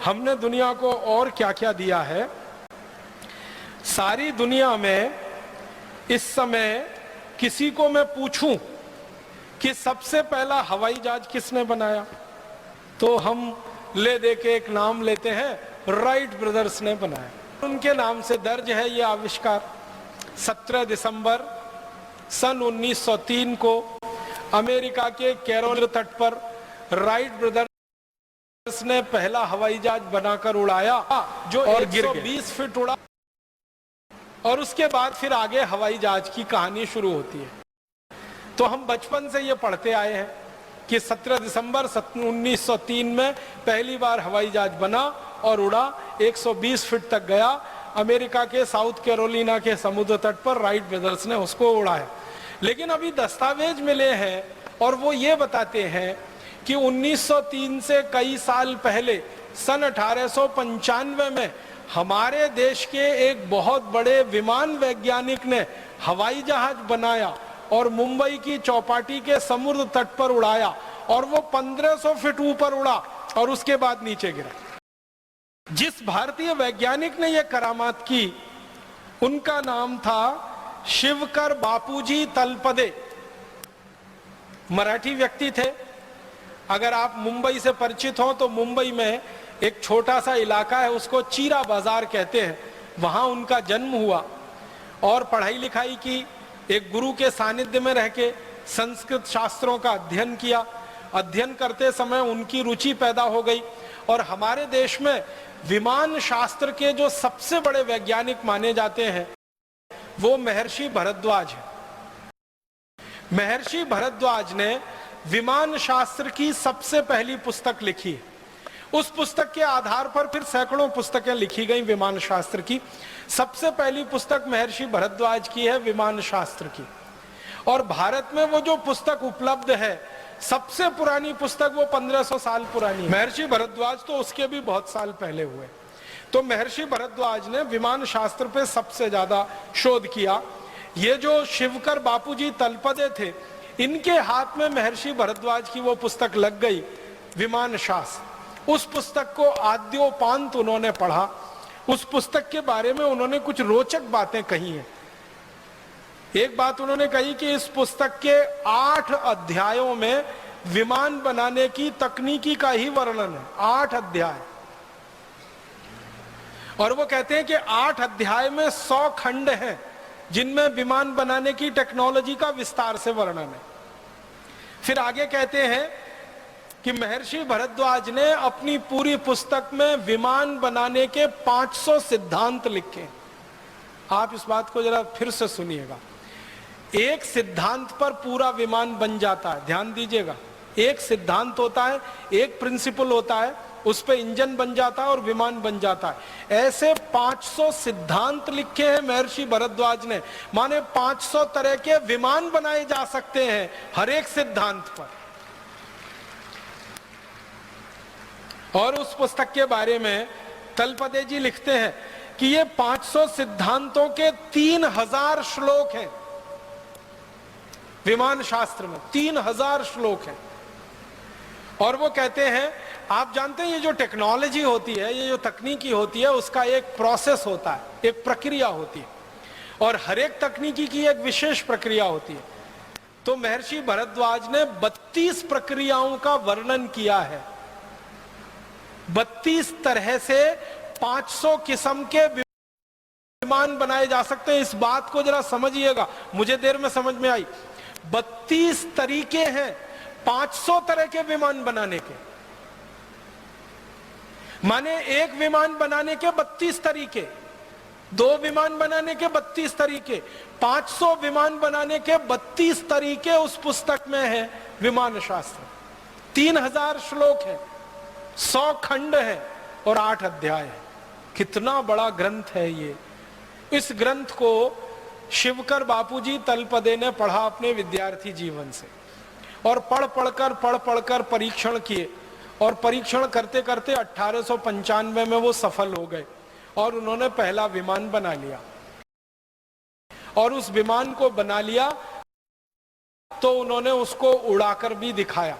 हमने दुनिया को और क्या क्या दिया है। सारी दुनिया में इस समय किसी को मैं पूछूं कि सबसे पहला हवाई जहाज किसने बनाया, तो हम ले दे के एक नाम लेते हैं, राइट ब्रदर्स ने बनाया। उनके नाम से दर्ज है ये आविष्कार। 17 दिसंबर सन 1903 को अमेरिका के कैरोल तट पर राइट ब्रदर्स ने पहला हवाई जहाज बनाकर उड़ाया जो 120 फीट उड़ा, और उसके बाद फिर आगे हवाई जहाज की कहानी शुरू होती है। तो हम बचपन से ये पढ़ते आए हैं कि 17 दिसंबर 1903 में पहली बार हवाई जहाज बना और उड़ा, 120 फीट तक गया। अमेरिका के साउथ कैरोलिना के समुद्र तट पर राइट ब्रदर्स ने उसको उड़ाया। लेकिन अभी दस्तावेज मिले हैं और वो ये बताते हैं कि 1903 से कई साल पहले सन 1895 में हमारे देश के एक बहुत बड़े विमान वैज्ञानिक ने हवाई जहाज बनाया और मुंबई की चौपाटी के समुद्र तट पर उड़ाया, और वो 1500 फीट ऊपर उड़ा और उसके बाद नीचे गिरा। जिस भारतीय वैज्ञानिक ने यह करामात की उनका नाम था शिवकर बापूजी तलपदे। मराठी व्यक्ति थे। अगर आप मुंबई से परिचित हो तो मुंबई में एक छोटा सा इलाका है, उसको चीरा बाजार कहते हैं, वहां उनका जन्म हुआ और पढ़ाई लिखाई की। एक गुरु के सानिध्य में रह के संस्कृत शास्त्रों का अध्ययन किया। अध्ययन करते समय उनकी रुचि पैदा हो गई और हमारे देश में विमान शास्त्र के जो सबसे बड़े वैज्ञानिक माने जाते हैं वो महर्षि भरद्वाज है। महर्षि भरद्वाज ने विमान शास्त्र की सबसे पहली पुस्तक लिखी है। उस पुस्तक के आधार पर फिर सैकड़ों पुस्तकें लिखी गई विमान शास्त्र की। सबसे पहली पुस्तक महर्षि भरद्वाज की है विमान शास्त्र की, और भारत में वो जो पुस्तक उपलब्ध है सबसे पुरानी पुस्तक वो 1500 साल पुरानी है। महर्षि भरद्वाज तो उसके भी बहुत साल पहले हुए। तो महर्षि भरद्वाज ने विमान शास्त्र पे सबसे ज्यादा शोध किया। ये जो शिवकर बापूजी तलपदे थे, इनके हाथ में महर्षि भरद्वाज की वो पुस्तक लग गई विमान शास्त्र। उस पुस्तक को आद्योपांत उन्होंने पढ़ा। उस पुस्तक के बारे में उन्होंने कुछ रोचक बातें कही हैं। एक बात उन्होंने कही कि इस पुस्तक के 8 अध्यायों में विमान बनाने की तकनीकी का ही वर्णन है। 8 अध्याय, और वो कहते हैं कि 8 अध्याय में 100 खंड हैं जिनमें विमान बनाने की टेक्नोलॉजी का विस्तार से वर्णन है। फिर आगे कहते हैं कि महर्षि भरद्वाज ने अपनी पूरी पुस्तक में विमान बनाने के 500 सिद्धांत लिखे। आप इस बात को जरा फिर से सुनिएगा। एक सिद्धांत पर पूरा विमान बन जाता है। ध्यान दीजिएगा, एक सिद्धांत होता है, एक प्रिंसिपल होता है, उस पे इंजन बन जाता है और विमान बन जाता है। ऐसे 500 सिद्धांत लिखे हैं महर्षि भरद्वाज ने। माने 500 तरह के विमान बनाए जा सकते हैं हर एक सिद्धांत पर। और उस पुस्तक के बारे में तलपदे जी लिखते हैं कि ये 500 सिद्धांतों के 3000 श्लोक हैं। विमान शास्त्र में 3000 श्लोक हैं। और वो कहते हैं, आप जानते हैं ये जो टेक्नोलॉजी होती है, ये जो तकनीकी होती है, उसका एक प्रोसेस होता है, एक प्रक्रिया होती है, और हर एक तकनीकी की एक विशेष प्रक्रिया होती है। तो महर्षि भरद्वाज ने 32 प्रक्रियाओं का वर्णन किया है। 32 तरह से 500 किस्म के विमान बनाए जा सकते हैं। इस बात को जरा समझिएगा, मुझे देर में समझ में आई। 32 तरीके हैं 500 तरह के विमान बनाने के। माने एक विमान बनाने के 32 तरीके, 2 विमान बनाने के 32 तरीके, 500 विमान बनाने के 32 तरीके उस पुस्तक में है विमान शास्त्र। 3000 श्लोक है, 100 खंड है और 8 अध्याय है। कितना बड़ा ग्रंथ है ये। इस ग्रंथ को शिवकर बापूजी तलपदे ने पढ़ा अपने विद्यार्थी जीवन से, और पढ़ पढ़कर परीक्षण किए, और परीक्षण करते करते 1895 में वो सफल हो गए और उन्होंने पहला विमान बना लिया। और उस विमान को बना लिया तो उन्होंने उसको उड़ाकर भी दिखाया,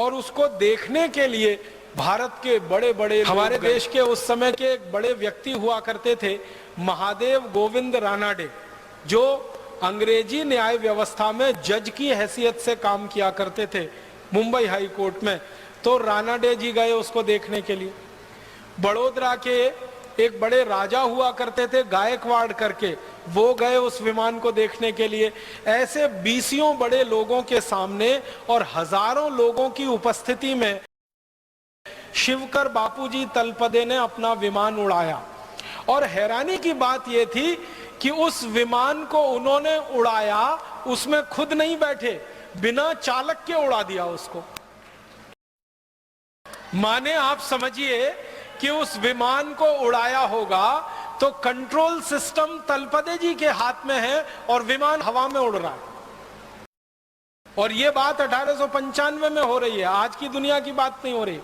और उसको देखने के लिए भारत के बड़े बड़े, हमारे देश के उस समय के एक बड़े व्यक्ति हुआ करते थे महादेव गोविंद रानाडे, जो अंग्रेजी न्याय व्यवस्था में जज की हैसियत से काम किया करते थे मुंबई हाई कोर्ट में। तो रानाडे जी गए उसको देखने के लिए। बड़ोदरा के एक बड़े राजा हुआ करते थे गायकवाड़ करके, वो गए उस विमान को देखने के लिए। ऐसे बीसियों बड़े लोगों के सामने और हजारों लोगों की उपस्थिति में शिवकर बापूजी तलपदे ने अपना विमान उड़ाया। और हैरानी की बात यह थी कि उस विमान को उन्होंने उड़ाया, उसमें खुद नहीं बैठे, बिना चालक के उड़ा दिया उसको। माने आप समझिए कि उस विमान को उड़ाया होगा तो कंट्रोल सिस्टम तलपदे जी के हाथ में है और विमान हवा में उड़ रहा है। और यह बात 1895 में हो रही है, आज की दुनिया की बात नहीं हो रही।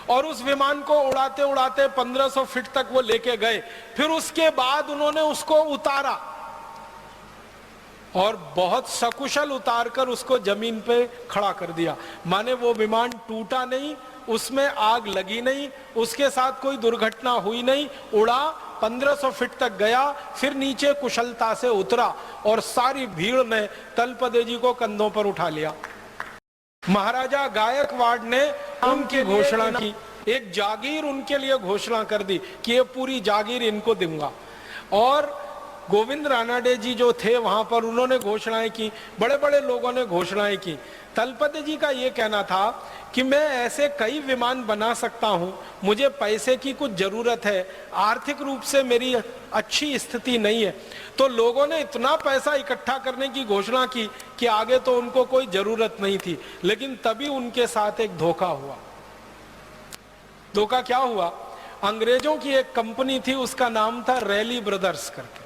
और उस विमान को उड़ाते उड़ाते 1500 फीट तक वो लेके गए। फिर उसके बाद उन्होंने उसको उतारा और बहुत सकुशल उतारकर उसको जमीन पे खड़ा कर दिया। माने वो विमान टूटा नहीं, उसमें आग लगी नहीं, उसके साथ कोई दुर्घटना हुई नहीं, उड़ा 1500 फीट तक गया, फिर नीचे कुशलता से उतरा और सारी भीड़ ने तलपदे जी को कंधों पर उठा लिया। महाराजा गायकवाड़ ने उनकी घोषणा की, एक जागीर उनके लिए घोषणा कर दी कि ये पूरी जागीर इनको दूंगा। और गोविंद रानाडे जी जो थे वहां पर, उन्होंने घोषणाएं की, बड़े बड़े लोगों ने घोषणाएं की। तलपदे जी का ये कहना था कि मैं ऐसे कई विमान बना सकता हूं, मुझे पैसे की कुछ जरूरत है, आर्थिक रूप से मेरी अच्छी स्थिति नहीं है। तो लोगों ने इतना पैसा इकट्ठा करने की घोषणा की कि आगे तो उनको कोई जरूरत नहीं थी। लेकिन तभी उनके साथ एक धोखा हुआ। धोखा क्या हुआ? अंग्रेजों की एक कंपनी थी, उसका नाम था रैली ब्रदर्स करके।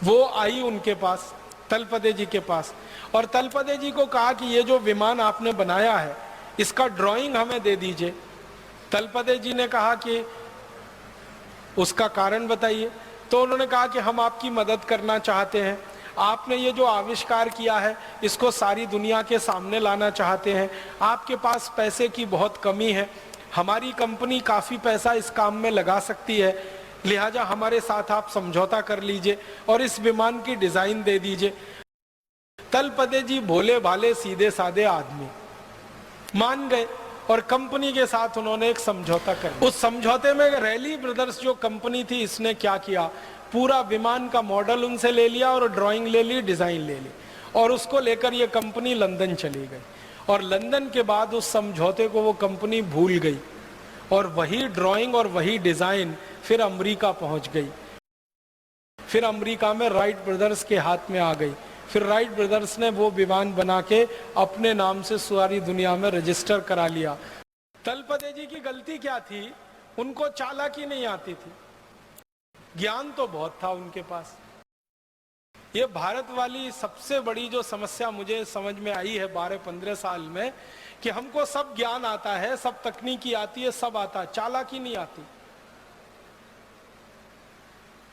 वो आई उनके पास, तलपदे जी के पास, और तलपदे जी को कहा कि ये जो विमान आपने बनाया है इसका ड्राइंग हमें दे दीजिए। तलपदे जी ने कहा कि उसका कारण बताइए। तो उन्होंने कहा कि हम आपकी मदद करना चाहते हैं, आपने ये जो आविष्कार किया है इसको सारी दुनिया के सामने लाना चाहते हैं, आपके पास पैसे की बहुत कमी है, हमारी कंपनी काफ़ी पैसा इस काम में लगा सकती है, लिहाजा हमारे साथ आप समझौता कर लीजिए और इस विमान की डिज़ाइन दे दीजिए। तलपदे जी भोले भाले सीधे साधे आदमी मान गए और कंपनी के साथ उन्होंने एक समझौता कर लिया। उस समझौते में रैली ब्रदर्स जो कंपनी थी, इसने क्या किया, पूरा विमान का मॉडल उनसे ले लिया और ड्राइंग ले ली, डिजाइन ले ली, और उसको लेकर ये कंपनी लंदन चली गई। और लंदन के बाद उस समझौते को वो कंपनी भूल गई और वही ड्राइंग और वही डिजाइन फिर अमेरिका पहुंच गई। फिर अमेरिका में राइट ब्रदर्स के हाथ में आ गई। फिर राइट ब्रदर्स ने वो विमान बना के अपने नाम से सारी दुनिया में रजिस्टर करा लिया। तलपदे जी की गलती क्या थी? उनको चालाकी नहीं आती थी, ज्ञान तो बहुत था उनके पास। ये भारत वाली सबसे बड़ी जो समस्या मुझे समझ में आई है 12-15 साल में, कि हमको सब ज्ञान आता है, सब तकनीकी आती है, सब आता है, चालाकी नहीं आती।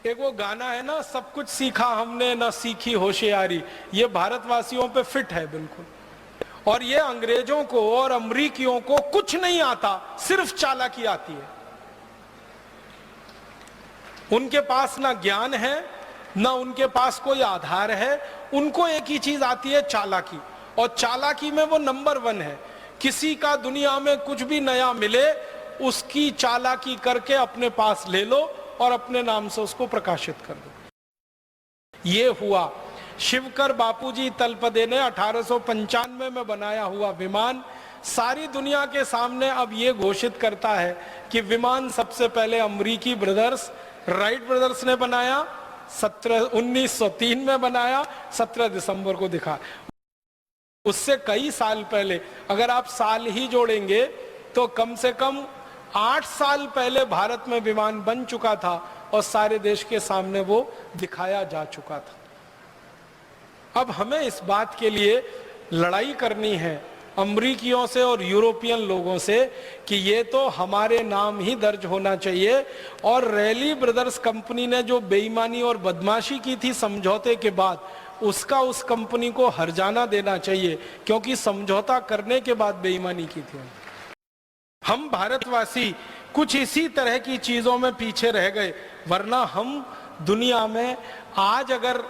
एक वो गाना है ना, सब कुछ सीखा हमने ना सीखी होशियारी, ये भारतवासियों पे फिट है बिल्कुल। और ये अंग्रेजों को और अमरीकियों को कुछ नहीं आता, सिर्फ चालाकी आती है। उनके पास ना ज्ञान है, ना उनके पास कोई आधार है, उनको एक ही चीज आती है, चालाकी। और चालाकी में वो नंबर 1 है। किसी का दुनिया में कुछ भी नया मिले, उसकी चालाकी करके अपने पास ले लो और अपने नाम से उसको प्रकाशित कर दो। ये हुआ। शिवकर बापूजी तलपदे ने 1895 में बनाया हुआ विमान सारी दुनिया के सामने अब ये घोषित करता है कि विमान सबसे पहले अमरीकी ब्रदर्स राइट ब्रदर्स ने बनाया, 1903 में बनाया, 17 दिसंबर को दिखा। उससे कई साल पहले, अगर आप साल ही जोड़ेंगे तो कम से कम 8 साल पहले भारत में विमान बन चुका था और सारे देश के सामने वो दिखाया जा चुका था। अब हमें इस बात के लिए लड़ाई करनी है अमरीकियों से और यूरोपियन लोगों से कि ये तो हमारे नाम ही दर्ज होना चाहिए। और रैली ब्रदर्स कंपनी ने जो बेईमानी और बदमाशी की थी समझौते के बाद, उसका उस कंपनी को हर्जाना देना चाहिए, क्योंकि समझौता करने के बाद बेईमानी की थी। हम भारतवासी कुछ इसी तरह की चीजों में पीछे रह गए, वरना हम दुनिया में आज अगर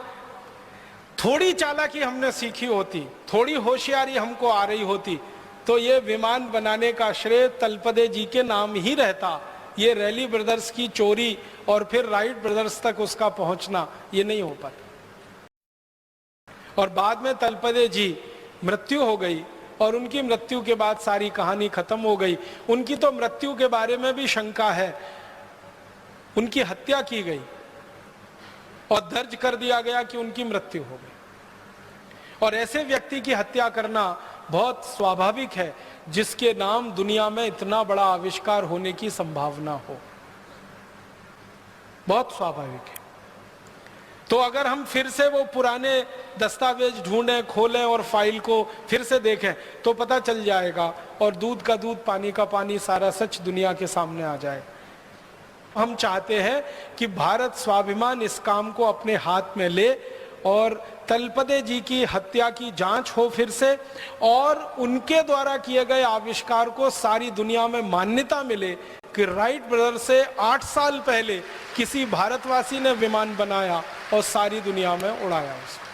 थोड़ी चालाकी हमने सीखी होती, थोड़ी होशियारी हमको आ रही होती, तो ये विमान बनाने का श्रेय तलपदे जी के नाम ही रहता। ये रैली ब्रदर्स की चोरी और फिर राइट ब्रदर्स तक उसका पहुंचना ये नहीं हो पाता। और बाद में तलपदे जी मृत्यु हो गई और उनकी मृत्यु के बाद सारी कहानी खत्म हो गई। उनकी तो मृत्यु के बारे में भी शंका है, उनकी हत्या की गई और दर्ज कर दिया गया कि उनकी मृत्यु हो गई। और ऐसे व्यक्ति की हत्या करना बहुत स्वाभाविक है जिसके नाम दुनिया में इतना बड़ा आविष्कार होने की संभावना हो, बहुत स्वाभाविक है। तो अगर हम फिर से वो पुराने दस्तावेज ढूंढें, खोलें और फाइल को फिर से देखें तो पता चल जाएगा और दूध का दूध पानी का पानी सारा सच दुनिया के सामने आ जाए। हम चाहते हैं कि भारत स्वाभिमान इस काम को अपने हाथ में ले और तलपदे जी की हत्या की जांच हो फिर से, और उनके द्वारा किए गए आविष्कार को सारी दुनिया में मान्यता मिले कि राइट ब्रदर से 8 साल पहले किसी भारतवासी ने विमान बनाया और सारी दुनिया में उड़ाया उसको।